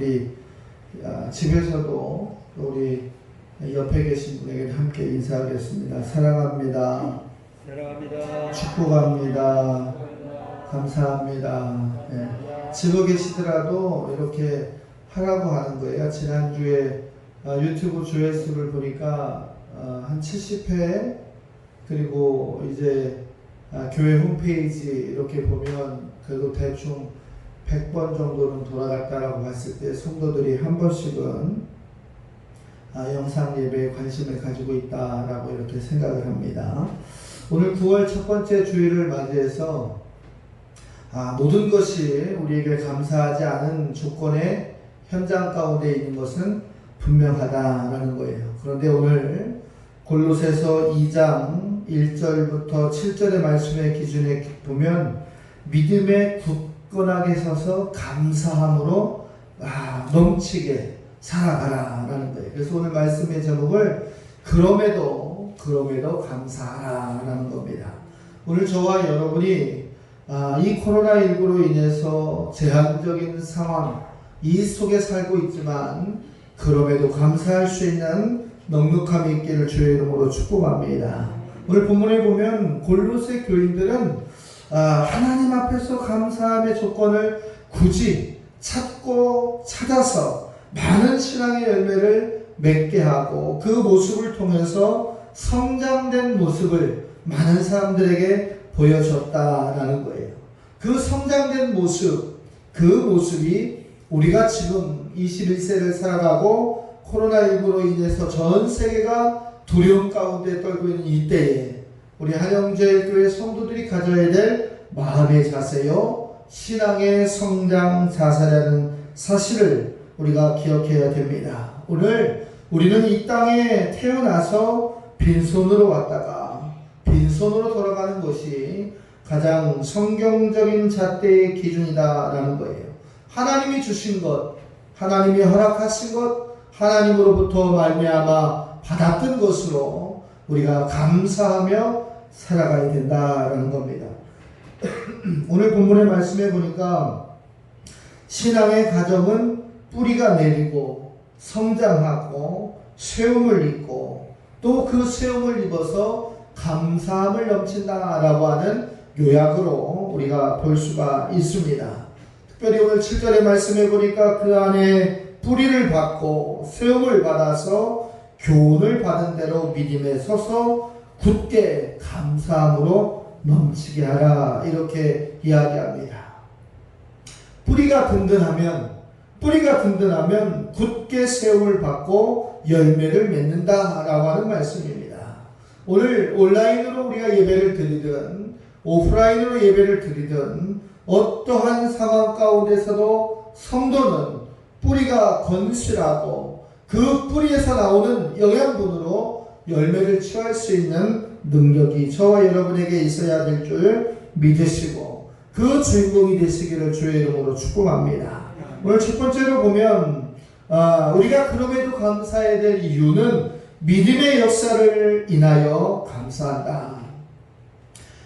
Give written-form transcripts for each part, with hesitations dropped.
우리 집에서도 우리 옆에 계신 분에게 함께 인사하겠습니다. 사랑합니다. 사랑합니다. 축복합니다. 감사합니다. 네. 집에 계시더라도 이렇게 하라고 하는 거예요. 지난주에 유튜브 조회수를 보니까 한 70회, 그리고 이제 교회 홈페이지 이렇게 보면 그래도 대충 100번 정도는 돌아갔다라고 봤을 때 성도들이 한 번씩은 영상 예배에 관심을 가지고 있다라고 이렇게 생각을 합니다. 오늘 9월 첫 번째 주일을 맞이해서 모든 것이 우리에게 감사하지 않은 조건의 현장 가운데 있는 것은 분명하다라는 거예요. 그런데 오늘 골로새서 2장 1절부터 7절의 말씀의 기준에 보면 믿음에 굳건하게 서서 감사함으로 넘치게 살아가라라는 거예요. 그래서 오늘 말씀의 제목을 그럼에도 감사하라라는 겁니다. 오늘 저와 여러분이 이 코로나19로 인해서 제한적인 상황 이 속에 살고 있지만 그럼에도 감사할 수 있는 넉넉함이 있기를 주의 이름으로 축복합니다. 오늘 본문에 보면 골로새 교인들은 하나님 앞에서 감사함의 조건을 굳이 찾고 찾아서 많은 신앙의 열매를 맺게 하고 그 모습을 통해서 성장된 모습을 많은 사람들에게 보여줬다라는 거예요. 그 성장된 모습, 그 모습이 우리가 지금 21세를 살아가고 코로나19로 인해서 전 세계가 두려움 가운데 떨고 있는 이때에 우리 한영제일교회 성도들이 가져야 될 마음의 자세요, 신앙의 성장 자세라는 사실을 우리가 기억해야 됩니다. 오늘 우리는 이 땅에 태어나서 빈손으로 왔다가 빈손으로 돌아가는 것이 가장 성경적인 잣대의 기준이다라는 거예요. 하나님이 주신 것, 하나님이 허락하신 것, 하나님으로부터 말미암아 받았던 것으로 우리가 감사하며 살아가야 된다라는 겁니다. 오늘 본문의 말씀에 보니까 신앙의 가정은 뿌리가 내리고 성장하고 세움을 입고 또 그 세움을 입어서 감사함을 넘친다라고 하는 요약으로 우리가 볼 수가 있습니다. 특별히 오늘 7절의 말씀에 보니까 그 안에 뿌리를 받고 세움을 받아서 교훈을 받은 대로 믿음에 서서 굳게 감사함으로 넘치게 하라 이렇게 이야기합니다. 뿌리가 든든하면 굳게 세움을 받고 열매를 맺는다라고 하는 말씀입니다. 오늘 온라인으로 우리가 예배를 드리든 오프라인으로 예배를 드리든 어떠한 상황 가운데서도 성도는 뿌리가 건실하고 그 뿌리에서 나오는 영양분으로 열매를 취할 수 있는 능력이 저와 여러분에게 있어야 될 줄 믿으시고 그 주인공이 되시기를 주의 이름으로 축복합니다. 오늘 첫 번째로 보면 우리가 그럼에도 감사해야 될 이유는 믿음의 역사를 인하여 감사한다.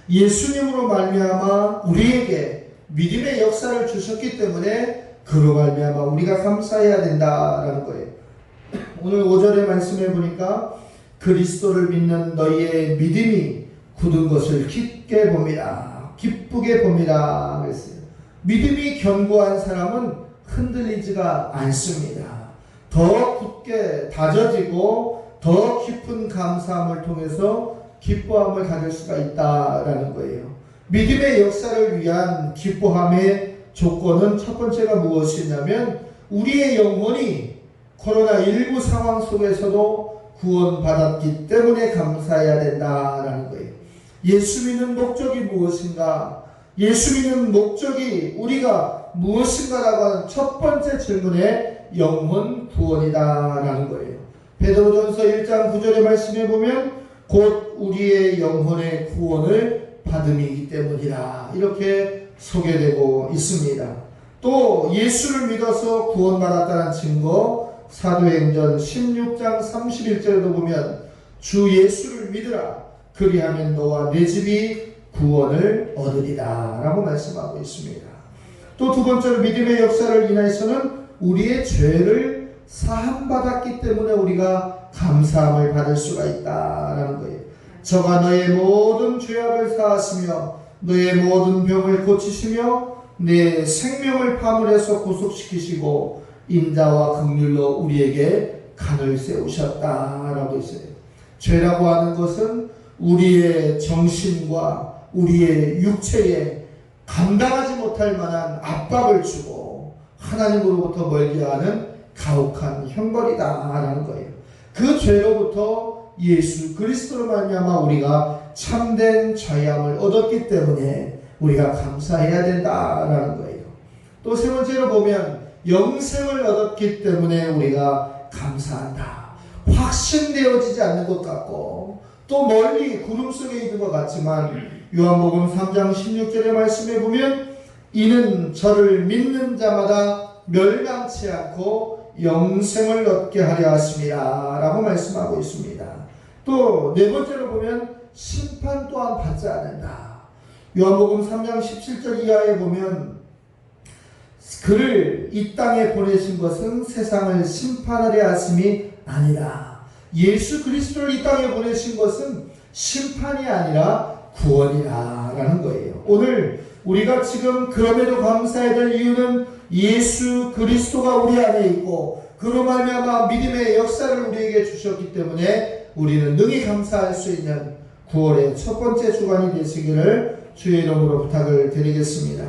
예수님으로 말미암아 우리에게 믿음의 역사를 주셨기 때문에 그로 말미암아 우리가 감사해야 된다라는 거예요. 오늘 5절의 말씀에 보니까 그리스도를 믿는 너희의 믿음이 굳은 것을 기쁘게 봅니다 그랬어요. 믿음이 견고한 사람은 흔들리지가 않습니다. 더 굳게 다져지고 더 깊은 감사함을 통해서 기뻐함을 가질 수가 있다라는 거예요. 믿음의 역사를 위한 기뻐함의 조건은 첫 번째가 무엇이냐면 우리의 영혼이 코로나19 상황 속에서도 구원받았기 때문에 감사해야 된다라는 거예요. 예수 믿는 목적이 무엇인가? 예수 믿는 목적이 우리가 무엇인가라고 하는 첫 번째 질문에 영혼 구원이다라는 거예요. 베드로전서 1장 9절의 말씀에 보면 곧 우리의 영혼의 구원을 받음이기 때문이라 이렇게 소개되고 있습니다. 또 예수를 믿어서 구원받았다는 증거 사도행전 16장 31절에도 보면 주 예수를 믿으라 그리하면 너와 네 집이 구원을 얻으리라 라고 말씀하고 있습니다. 또 두 번째로 믿음의 역사를 인해서는 우리의 죄를 사함받았기 때문에 우리가 감사함을 받을 수가 있다라는 거예요. 저가 너의 모든 죄악을 사하시며 너의 모든 병을 고치시며 내 생명을 파물에서 구속시키시고 인자와 긍휼로 우리에게 간을 세우셨다라고 했어요. 죄라고 하는 것은 우리의 정신과 우리의 육체에 감당하지 못할 만한 압박을 주고 하나님으로부터 멀게 하는 가혹한 형벌이다라는 거예요. 그 죄로부터 예수 그리스도로 말미암아 우리가 참된 자유함을 얻었기 때문에 우리가 감사해야 된다라는 거예요. 또 세 번째로 보면 영생을 얻었기 때문에 우리가 감사한다. 확신되어지지 않는 것 같고 또 멀리 구름 속에 있는 것 같지만 요한복음 3장 16절의 말씀에 보면 이는 저를 믿는 자마다 멸망치 않고 영생을 얻게 하려 하심이라 라고 말씀하고 있습니다. 또 네 번째로 보면 심판 또한 받지 않는다. 요한복음 3장 17절 이하에 보면 그를 이 땅에 보내신 것은 세상을 심판하려 하심이 아니라 예수 그리스도를 이 땅에 보내신 것은 심판이 아니라 구원이라 라는 거예요. 오늘 우리가 지금 그럼에도 감사해야 될 이유는 예수 그리스도가 우리 안에 있고 그로 말미암아 믿음의 역사를 우리에게 주셨기 때문에 우리는 능히 감사할 수 있는 9월의 첫 번째 주간이 되시기를 주의 이름으로 부탁을 드리겠습니다.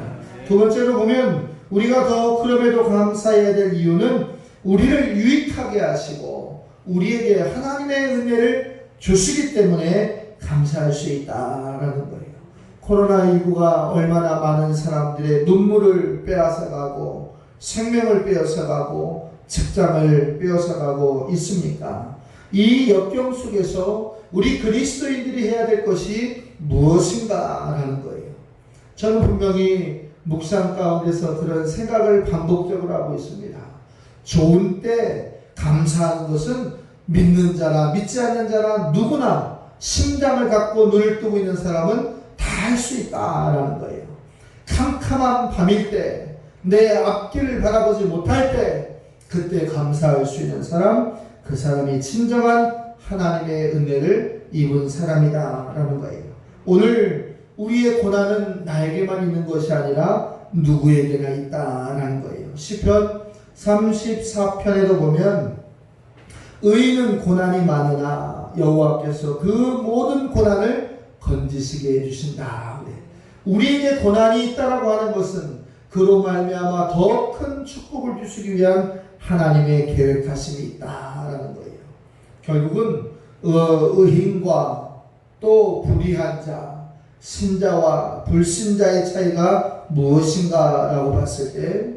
두 번째로 보면 우리가 더 그럼에도 감사해야 될 이유는 우리를 유익하게 하시고 우리에게 하나님의 은혜를 주시기 때문에 감사할 수 있다라는 거예요. 코로나19가 얼마나 많은 사람들의 눈물을 빼앗아가고 생명을 빼앗아가고 직장을 빼앗아가고 있습니까? 이 역경 속에서 우리 그리스도인들이 해야 될 것이 무엇인가라는 거예요. 저는 분명히 묵상 가운데서 그런 생각을 반복적으로 하고 있습니다. 좋은 때 감사하는 것은 믿는 자나 믿지 않는 자나 누구나 심장을 갖고 눈을 뜨고 있는 사람은 다 할 수 있다라는 거예요. 캄캄한 밤일 때, 내 앞길을 바라보지 못할 때 그때 감사할 수 있는 사람, 그 사람이 진정한 하나님의 은혜를 입은 사람이다라는 거예요. 오늘 우리의 고난은 나에게만 있는 것이 아니라 누구에게나 있다라는 거예요. 시편 34편에도 보면 의인은 고난이 많으나 여호와께서 그 모든 고난을 건지시게 해주신다. 우리에게 고난이 있다라고 하는 것은 그로 말미암아 더 큰 축복을 주시기 위한 하나님의 계획하심이 있다라는 거예요. 결국은 의인과 또 불의한 자, 신자와 불신자의 차이가 무엇인가라고 봤을 때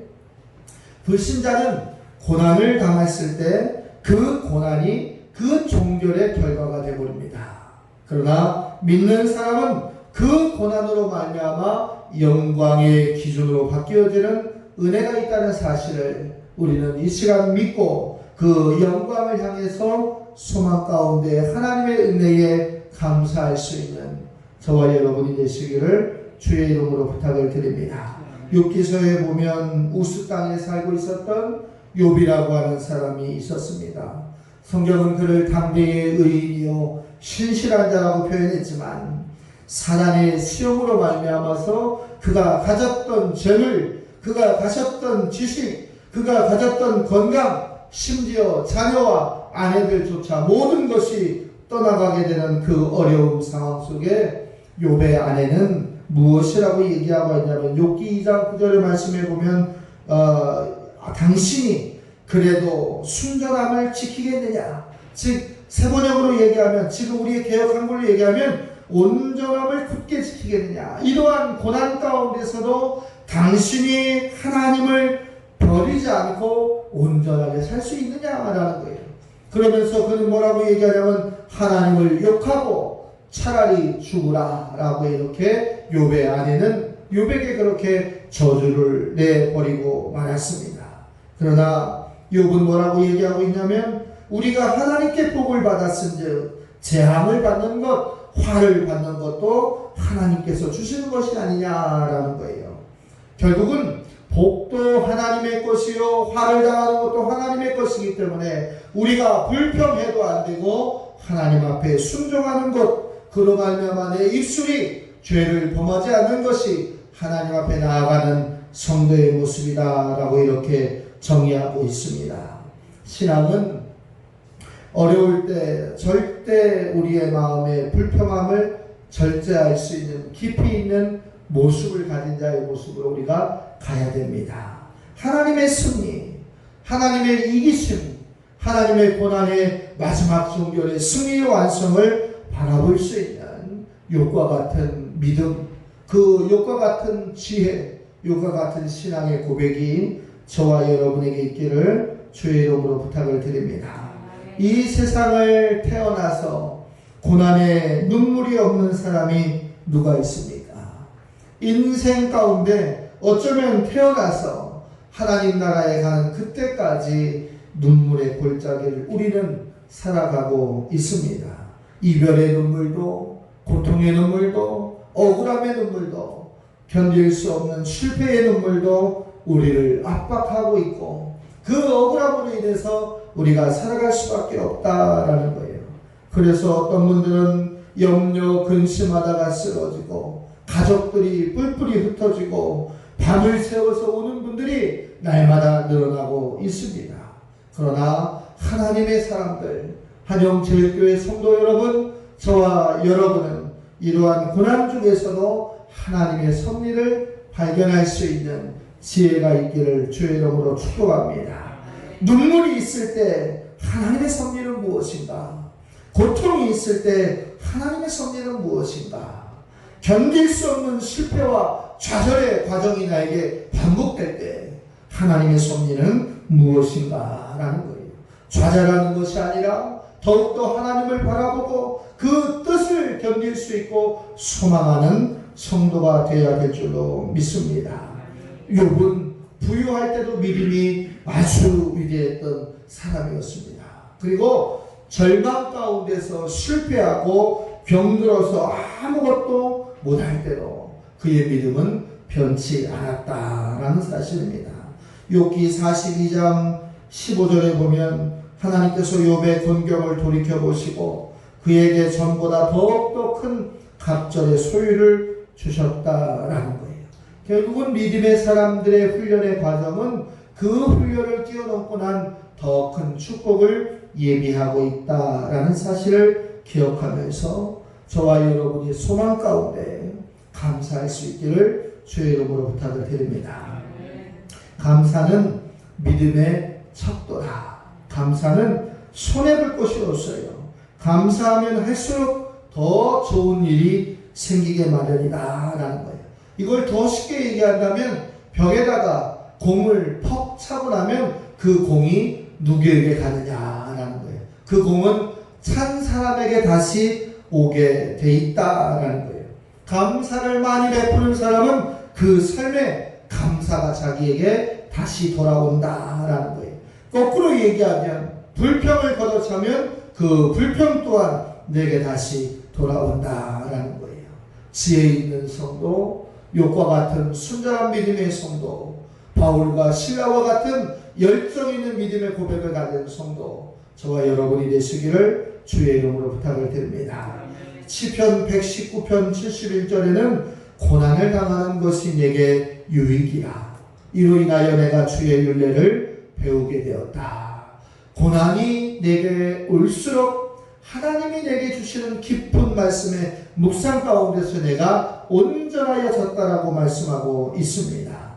불신자는 고난을 당했을 때 그 고난이 그 종결의 결과가 되어버립니다. 그러나 믿는 사람은 그 고난으로 말미암아 영광의 기준으로 바뀌어지는 은혜가 있다는 사실을 우리는 이 시간 믿고 그 영광을 향해서 소망 가운데 하나님의 은혜에 감사할 수 있는 저와 여러분이 되시기를 주의 이름으로 부탁을 드립니다. 욥기서에 보면 우스 땅에 살고 있었던 욥이라고 하는 사람이 있었습니다. 성경은 그를 당대의 의인이요 신실한 자라고 표현했지만 사단의 시험으로 말미암아서 그가 가졌던 재물, 그가 가졌던 지식, 그가 가졌던 건강, 심지어 자녀와 아내들조차 모든 것이 떠나가게 되는 그 어려운 상황 속에 욥의 아내는 무엇이라고 얘기하고 있냐면 욥기 2장 9절의 말씀에 보면 당신이 그래도 순전함을 지키겠느냐, 즉 세번역으로 얘기하면 지금 우리의 개혁 한글로 얘기하면 온전함을 굳게 지키겠느냐, 이러한 고난 가운데서도 당신이 하나님을 버리지 않고 온전하게 살 수 있느냐라는 거예요. 그러면서 그는 뭐라고 얘기하냐면 하나님을 욕하고 차라리 죽으라 라고 이렇게 욥의 아내는 욥에게 그렇게 저주를 내버리고 말았습니다. 그러나 욥은 뭐라고 얘기하고 있냐면 우리가 하나님께 복을 받았은즉 재앙을 받는 것, 화를 받는 것도 하나님께서 주시는 것이 아니냐라는 거예요. 결국은 복도 하나님의 것이요 화를 당하는 것도 하나님의 것이기 때문에 우리가 불평해도 안 되고 하나님 앞에 순종하는 것, 그로 말미암아 내 입술이 죄를 범하지 않는 것이 하나님 앞에 나아가는 성도의 모습이다라고 이렇게 정의하고 있습니다. 신앙은 어려울 때 절대 우리의 마음의 불평함을 절제할 수 있는 깊이 있는 모습을 가진 자의 모습으로 우리가 가야 됩니다. 하나님의 승리, 하나님의 이기심, 하나님의 고난의 마지막 종결의 승리의 완성을 바라볼 수 있는 욕과 같은 믿음, 그 욕과 같은 지혜, 욕과 같은 신앙의 고백이 저와 여러분에게 있기를 주의 이름으로 부탁을 드립니다. 이 세상을 태어나서 고난에 눈물이 없는 사람이 누가 있습니까? 인생 가운데 어쩌면 태어나서 하나님 나라에 가는 그때까지 눈물의 골짜기를 우리는 살아가고 있습니다. 이별의 눈물도, 고통의 눈물도, 억울함의 눈물도, 견딜 수 없는 실패의 눈물도 우리를 압박하고 있고, 그 억울함으로 인해서 우리가 살아갈 수밖에 없다라는 거예요. 그래서 어떤 분들은 염려, 근심하다가 쓰러지고, 가족들이 뿔뿔이 흩어지고, 밤을 새워서 오는 분들이 날마다 늘어나고 있습니다. 그러나 하나님의 사람들, 한영제일교회 성도 여러분, 저와 여러분은 이러한 고난 중에서도 하나님의 섭리를 발견할 수 있는 지혜가 있기를 주의 이름으로 축복합니다. 눈물이 있을 때 하나님의 섭리는 무엇인가? 고통이 있을 때 하나님의 섭리는 무엇인가? 견딜 수 없는 실패와 좌절의 과정이 나에게 반복될 때 하나님의 섭리는 무엇인가? 라는 거예요. 좌절하는 것이 아니라 더욱더 하나님을 바라보고 그 뜻을 견딜 수 있고 소망하는 성도가 되어야 될 줄로 믿습니다. 욥은 부유할 때도 믿음이 아주 위대했던 사람이었습니다. 그리고 절망 가운데서 실패하고 병들어서 아무것도 못할 때도 그의 믿음은 변치 않았다라는 사실입니다. 욥기 42장 15절에 보면 하나님께서 욥의 곤경을 돌이켜보시고 그에게 전보다 더욱더 큰 갑절의 소유를 주셨다라는 거예요. 결국은 믿음의 사람들의 훈련의 과정은 그 훈련을 뛰어넘고 난 더 큰 축복을 예비하고 있다라는 사실을 기억하면서 저와 여러분이 소망 가운데 감사할 수 있기를 주의 이름으로 부탁을 드립니다. 감사는 믿음의 척도다. 감사는 손해볼 것이 없어요. 감사하면 할수록 더 좋은 일이 생기게 마련이다 라는 거예요. 이걸 더 쉽게 얘기한다면 벽에다가 공을 퍽 차고 나면 그 공이 누구에게 가느냐라는 거예요. 그 공은 찬 사람에게 다시 오게 돼 있다라는 거예요. 감사를 많이 베푸는 사람은 그 삶에 감사가 자기에게 다시 돌아온다라는 거예요. 거꾸로 얘기하면 불평을 걷어차면 그 불평 또한 내게 다시 돌아온다라는 거예요. 지혜 있는 성도, 욥과 같은 순전한 믿음의 성도, 바울과 실라와 같은 열정 있는 믿음의 고백을 가진 성도, 저와 여러분이 되시기를 주의 이름으로 부탁을 드립니다. 시편 119편 71절에는 고난을 당하는 것이 내게 유익이라. 이로 인하여 내가 주의 율례를 배우게 되었다. 고난이 내게 올수록 하나님이 내게 주시는 깊은 말씀의 묵상 가운데서 내가 온전하여졌다라고 말씀하고 있습니다.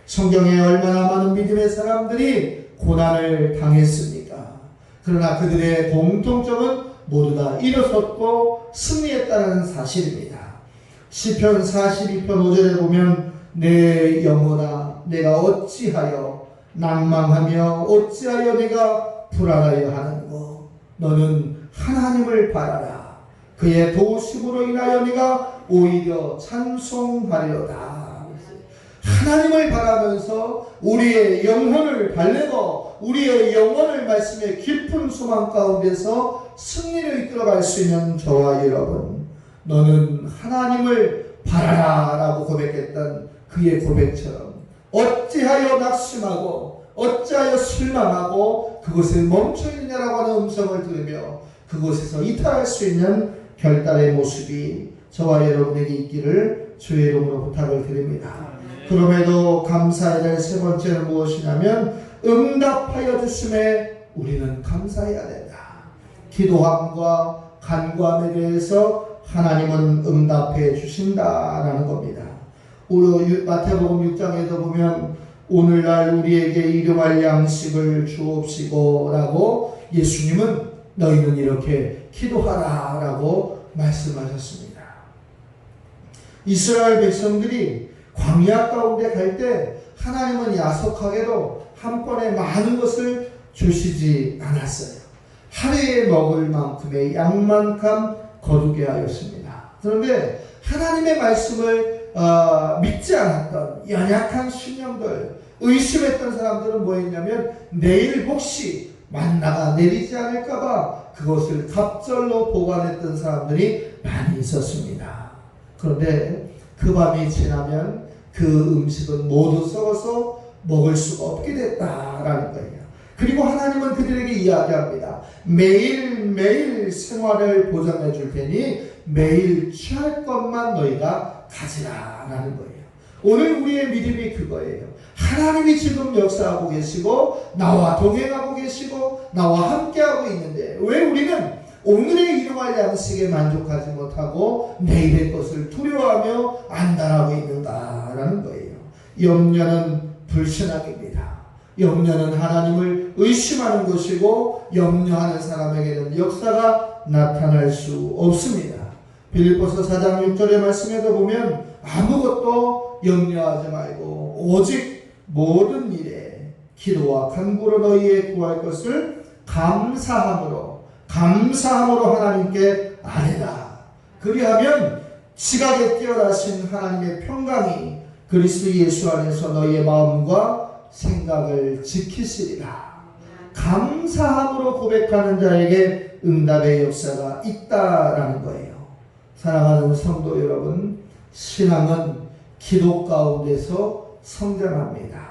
성경에 얼마나 많은 믿음의 사람들이 고난을 당했습니까? 그러나 그들의 공통점은 모두 다 일어섰고 승리했다는 사실입니다. 시편 42편 5절에 보면 내 영혼아 내가 어찌하여 낭망하며 어찌하여 내가 불안하여 하는고 너는 하나님을 바라라. 그의 도우심으로 인하여 네가 오히려 찬송하리로다. 하나님을 바라면서 우리의 영혼을 달래고 우리의 영혼을 말씀의 깊은 소망 가운데서 승리를 이끌어갈 수 있는 저와 여러분, 너는 하나님을 바라라 라고 고백했던 그의 고백처럼 어찌하여 낙심하고 어찌하여 실망하고 그곳에 멈춰있느냐라고 하는 음성을 들으며 그곳에서 이탈할 수 있는 결단의 모습이 저와 여러분에게 있기를 주의 이름으로 부탁을 드립니다. 그럼에도 감사해야 될 세 번째는 무엇이냐면 응답하여 주심에 우리는 감사해야 된다. 기도함과 간구함에 대해서 하나님은 응답해 주신다라는 겁니다. 우리 마태복음 6장에도 보면 오늘날 우리에게 일용할 양식을 주옵시고 라고 예수님은 너희는 이렇게 기도하라 라고 말씀하셨습니다. 이스라엘 백성들이 광야 가운데 갈 때 하나님은 야속하게도 한 번에 많은 것을 주시지 않았어요. 하루에 먹을 만큼의 양만큼 거두게 하였습니다. 그런데 하나님의 말씀을 믿지 않았던 연약한 신령들, 의심했던 사람들은 뭐했냐면 내일 혹시 만나가 내리지 않을까봐 그것을 갑절로 보관했던 사람들이 많이 있었습니다. 그런데 그 밤이 지나면 그 음식은 모두 썩어서 먹을 수가 없게 됐다라는 거예요. 그리고 하나님은 그들에게 이야기합니다. 매일매일 생활을 보장해 줄 테니 매일 취할 것만 너희가 가지라라는 거예요. 오늘 우리의 믿음이 그거예요. 하나님이 지금 역사하고 계시고 나와 동행하고 계시고 나와 함께하고 있는데 왜 우리는 오늘의 일용할 양식에 만족하지 못하고 내일의 것을 두려워하며 안달하고 있는가라는 거예요. 염려는 불신앙입니다. 염려는 하나님을 의심하는 것이고 염려하는 사람에게는 역사가 나타날 수 없습니다. 빌립보서 4장 6절의 말씀에도 보면 아무것도 염려하지 말고 오직 모든 일에 기도와 간구로 너희의 구할 것을 감사함으로 하나님께 아뢰라. 그리하면 지각에 뛰어나신 하나님의 평강이 그리스도 예수 안에서 너희의 마음과 생각을 지키시리라. 감사함으로 고백하는 자에게 응답의 역사가 있다라는 거예요. 사랑하는 성도 여러분, 신앙은 기도 가운데서 성장합니다.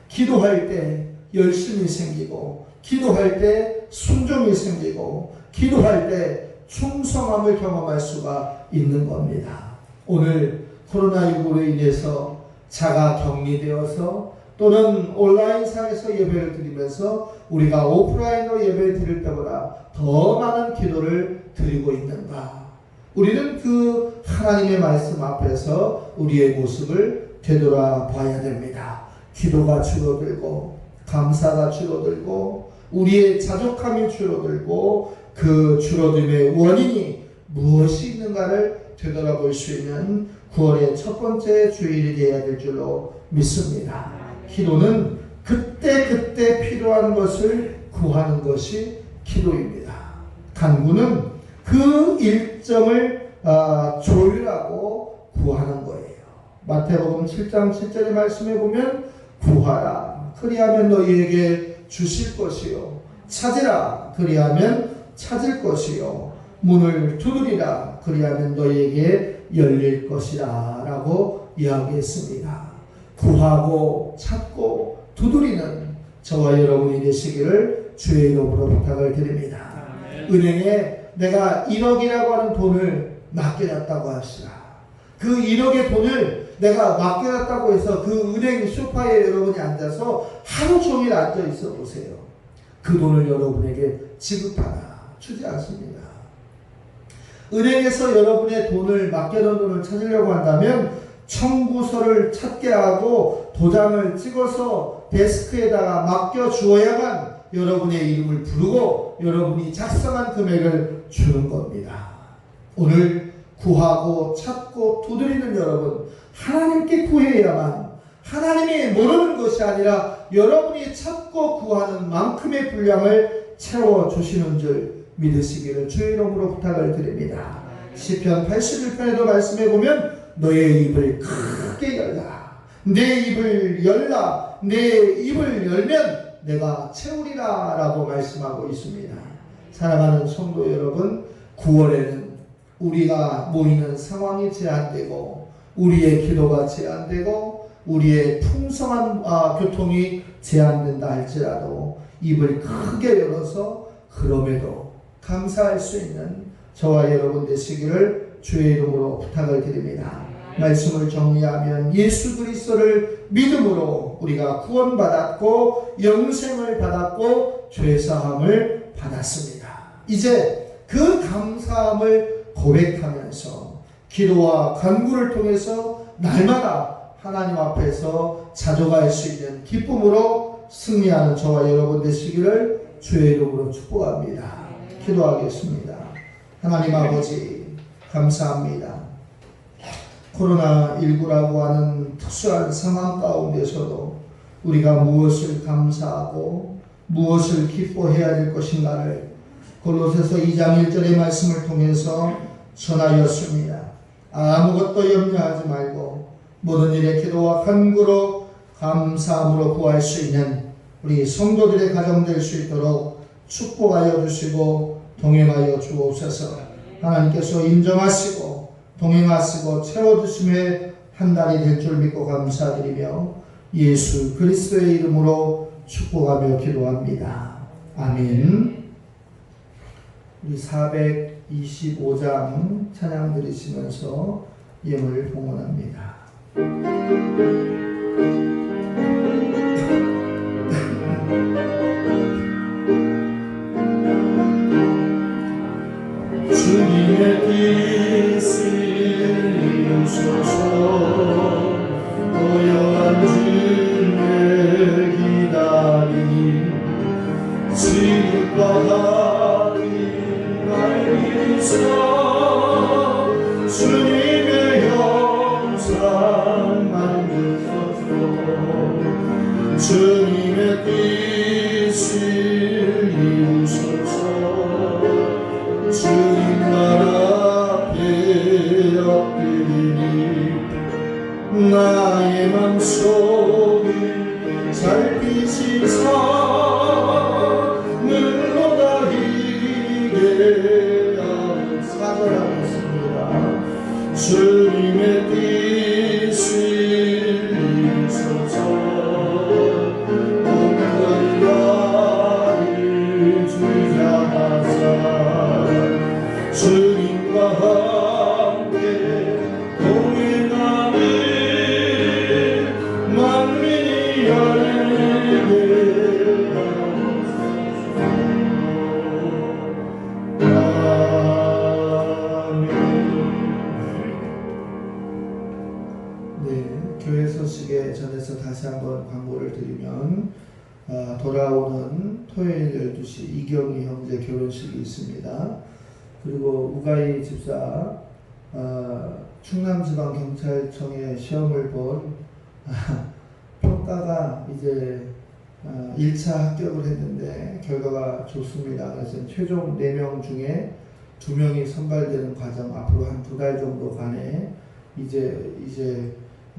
기도할 때 열심이 생기고 기도할 때 순종이 생기고 기도할 때 충성함을 경험할 수가 있는 겁니다. 오늘 코로나19로 인해서 자가 격리되어서 또는 온라인상에서 예배를 드리면서 우리가 오프라인으로 예배를 드릴 때보다 더 많은 기도를 드리고 있는가? 우리는 그 하나님의 말씀 앞에서 우리의 모습을 되돌아봐야 됩니다. 기도가 줄어들고 감사가 줄어들고 우리의 자족함이 줄어들고 그 줄어듦의 원인이 무엇이 있는가를 되돌아볼 수 있는 9월의 첫 번째 주일이 되어야 될 줄로 믿습니다. 기도는 그때 필요한 것을 구하는 것이 기도입니다. 간구는 그 일정을 조율하고 구하는 거예요. 마태복음 7장 7절의 말씀에 보면 구하라 그리하면 너희에게 주실 것이요 찾으라 그리하면 찾을 것이요 문을 두드리라 그리하면 너희에게 열릴 것이라 라고 이야기했습니다. 구하고 찾고 두드리는 저와 여러분이 되시기를 주의 이름으로 부탁을 드립니다. 은행에 내가 1억이라고 하는 돈을 맡겨놨다고 하시라. 그 1억의 돈을 내가 맡겨놨다고 해서 그 은행 소파에 여러분이 앉아서 하루 종일 앉아 있어 보세요. 그 돈을 여러분에게 지급하나? 주지 않습니다. 은행에서 여러분의 돈을 맡겨놓은 돈을 찾으려고 한다면 청구서를 찾게 하고 도장을 찍어서 데스크에다가 맡겨주어야만 여러분의 이름을 부르고 여러분이 작성한 금액을 주는 겁니다. 오늘 구하고 찾고 두드리는 여러분, 하나님께 구해야만 하나님이 모르는 것이 아니라 여러분이 찾고 구하는 만큼의 분량을 채워주시는 줄 믿으시기를 주의 이름으로 부탁을 드립니다. 시편 81편에도 말씀해 보면 너의 입을 크게 열라. 내 입을 열라. 내 입을 열면 내가 채우리라 라고 말씀하고 있습니다. 사랑하는 성도 여러분, 9월에는 우리가 모이는 상황이 제한되고 우리의 기도가 제한되고 우리의 풍성한 교통이 제한된다 할지라도 입을 크게 열어서 그럼에도 감사할 수 있는 저와 여러분 되시기를 주의 이름으로 부탁을 드립니다. 말씀을 정리하면 예수 그리스도를 믿음으로 우리가 구원받았고 영생을 받았고 죄사함을 받았습니다. 이제 그 감사함을 고백하면서 기도와 간구를 통해서 날마다 하나님 앞에서 자족할 수 있는 기쁨으로 승리하는 저와 여러분 되시기를 주의 이름으로 축복합니다. 기도하겠습니다. 하나님 아버지 감사합니다. 코로나19라고 하는 특수한 상황 가운데서도 우리가 무엇을 감사하고 무엇을 기뻐해야 될 것인가를 골로새서 2장 1절의 말씀을 통해서 전하였습니다. 아무것도 염려하지 말고 모든 일에 기도와 간구로 감사함으로 구할 수 있는 우리 성도들의 가정 될 수 있도록 축복하여 주시고 동행하여 주옵소서. 하나님께서 인정하시고 동행하시고 채워주심의 한 달이 될 줄 믿고 감사드리며 예수 그리스도의 이름으로 축복하며 기도합니다. 아멘. 우리 425장 찬양 드리시면서 예물 봉헌합니다. 주님의 뜻을 이루소서. 고요한 주를 기다리니 지극과 하늘 날리소. 주님의 형상 만드소서. 주님의 뜻을 이루소서. 주님 나라 앞에 엎드리니 나의 맘속에 살피시사 눈으로 다히게 사절하겠습니다. 주님의 뜻을 이루소서. 온전과를 주장하사 주님과 함께 동행하는 만민이 열리게 아멘. 네, 교회 소식에 전해서 다시 한번 광고를 드리면 돌아오는 토요일 12시 이경희 형제 결혼식이 있습니다. 그리고 우가이 집사 충남지방경찰청에 시험을 본 평가가 이제 1차 합격을 했는데 결과가 좋습니다. 그래서 최종 4명 중에 2명이 선발되는 과정 앞으로 한 2달 정도 간에 이제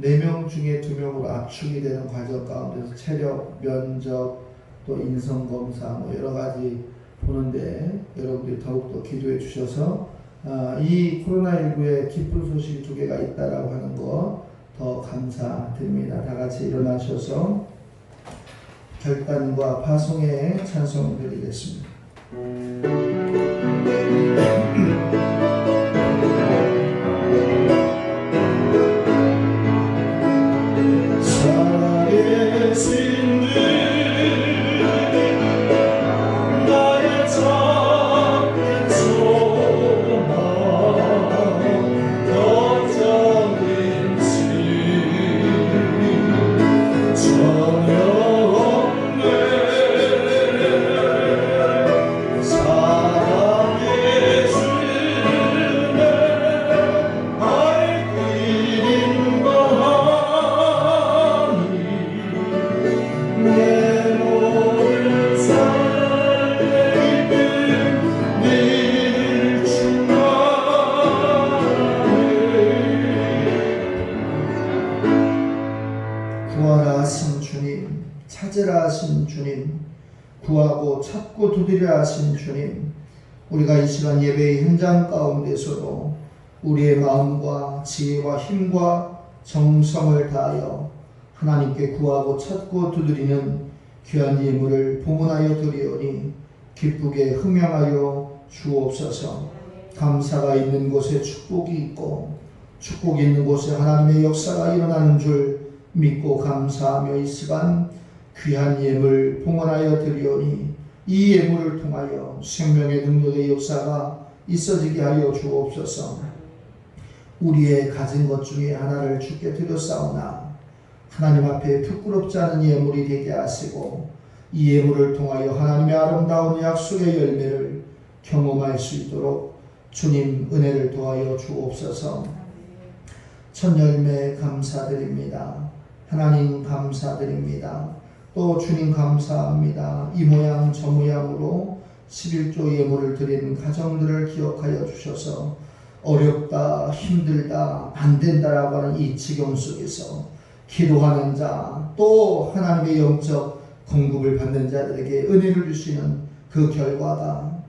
4명 중에 2명으로 압축이 되는 과정 가운데서 체력, 면접, 또 인성검사 뭐 여러 가지 보는데 여러분들이 더욱더 기도해 주셔서 이 코로나19에 기쁜 소식이 2개가 있다라고 하는 거 더 감사드립니다. 다 같이 일어나셔서 결단과 파송에 찬송 드리겠습니다. 구하라 하신 주님, 찾으라 하신 주님, 구하고 찾고 두드리라 하신 주님, 우리가 이 시간 예배의 현장 가운데서도 우리의 마음과 지혜와 힘과 정성을 다하여 하나님께 구하고 찾고 두드리는 귀한 예물을 봉헌하여 드리오니 기쁘게 흠양하여 주옵소서. 감사가 있는 곳에 축복이 있고 축복이 있는 곳에 하나님의 역사가 일어나는 줄 믿고 감사하며 이 시간 귀한 예물 봉헌하여 드리오니 이 예물을 통하여 생명의 능력의 역사가 있어지게 하여 주옵소서. 우리의 가진 것 중에 하나를 주께 드렸사오나 하나님 앞에 부끄럽지 않은 예물이 되게 하시고 이 예물을 통하여 하나님의 아름다운 약속의 열매를 경험할 수 있도록 주님 은혜를 도하여 주옵소서. 첫 열매 감사드립니다. 하나님 감사드립니다. 또 주님 감사합니다. 이 모양 저 모양으로 11조 예물을 드리는 가정들을 기억하여 주셔서 어렵다, 힘들다, 안 된다라고 하는 이 지경 속에서 기도하는 자, 또 하나님의 영적 공급을 받는 자들에게 은혜를 주시는 그 결과가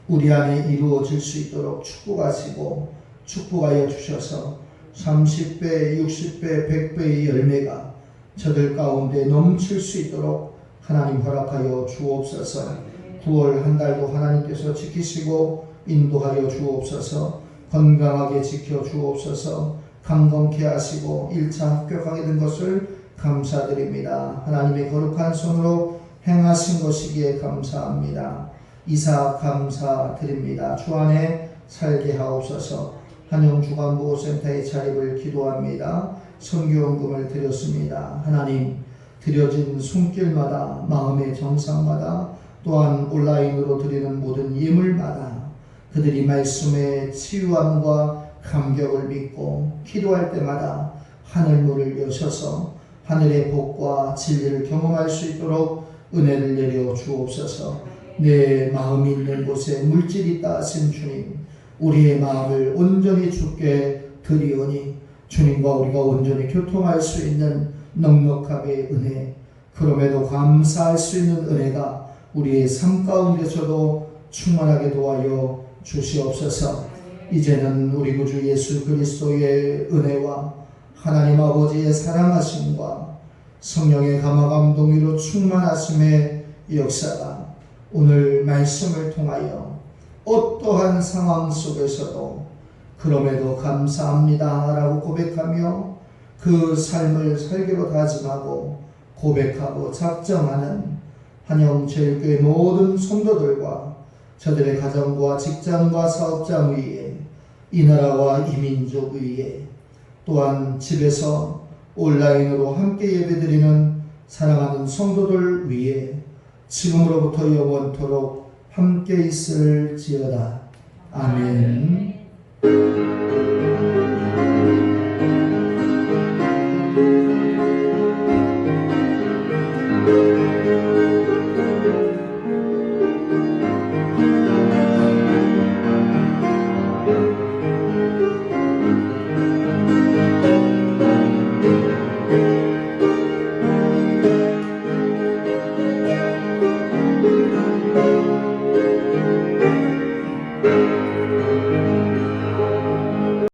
우리 안에 이루어질 수 있도록 축복하시고 축복하여 주셔서 30배, 60배, 100배의 열매가 저들 가운데 넘칠 수 있도록 하나님 허락하여 주옵소서. 9월 한 달도 하나님께서 지키시고 인도하여 주옵소서. 건강하게 지켜 주옵소서. 강건케 하시고 1차 합격하게 된 것을 감사드립니다. 하나님의 거룩한 손으로 행하신 것이기에 감사합니다. 이사 감사드립니다. 주 안에 살게 하옵소서. 한영주간보호센터의 자립을 기도합니다. 선교원금을 드렸습니다. 하나님, 드려진 손길마다 마음의 정상마다 또한 온라인으로 드리는 모든 예물마다 그들이 말씀의 치유함과 감격을 믿고 기도할 때마다 하늘문을 여셔서 하늘의 복과 진리를 경험할 수 있도록 은혜를 내려 주옵소서. 내 마음이 있는 곳에 물질이 있다 하신 주님, 우리의 마음을 온전히 주께 드리오니 주님과 우리가 온전히 교통할 수 있는 넉넉함의 은혜, 그럼에도 감사할 수 있는 은혜가 우리의 삶 가운데서도 충만하게 도와여 주시옵소서. 이제는 우리 구주 예수 그리스도의 은혜와 하나님 아버지의 사랑하심과 성령의 감화감 동의로 충만하심의 역사가 오늘 말씀을 통하여 어떠한 상황 속에서도 그럼에도 감사합니다 라고 고백하며 그 삶을 살기로 다짐하고 고백하고 작정하는 한영제일교회 모든 성도들과 저들의 가정과 직장과 사업장 위에 이 나라와 이 민족 위에 또한 집에서 온라인으로 함께 예배드리는 사랑하는 성도들 위에 지금으로부터 영원토록 함께 있을지어다. 아멘.